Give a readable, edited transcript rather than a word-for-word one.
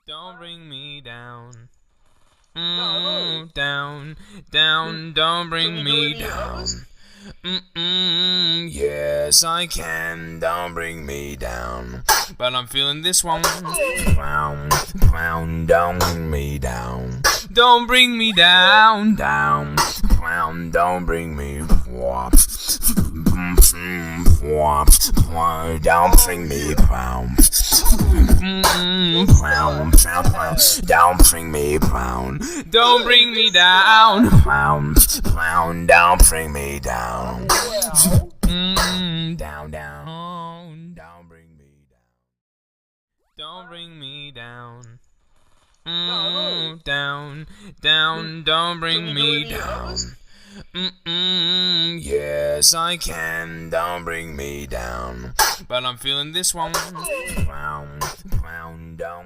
Don't bring me down. Down, down, don't bring me down. Yes, I can, don't bring me down. But I'm feeling this one. Down, down, don't bring me down. Don't bring me down, down, down, don't bring me down. Don't bring me down. Don't bring me down. Don't bring me down. Don't bring me down. Down, down. Don't bring me down. Don't bring me down. Down, down. Don't bring me down. Yes, I can, don't bring me down. But I'm feeling this one. Down, down, down.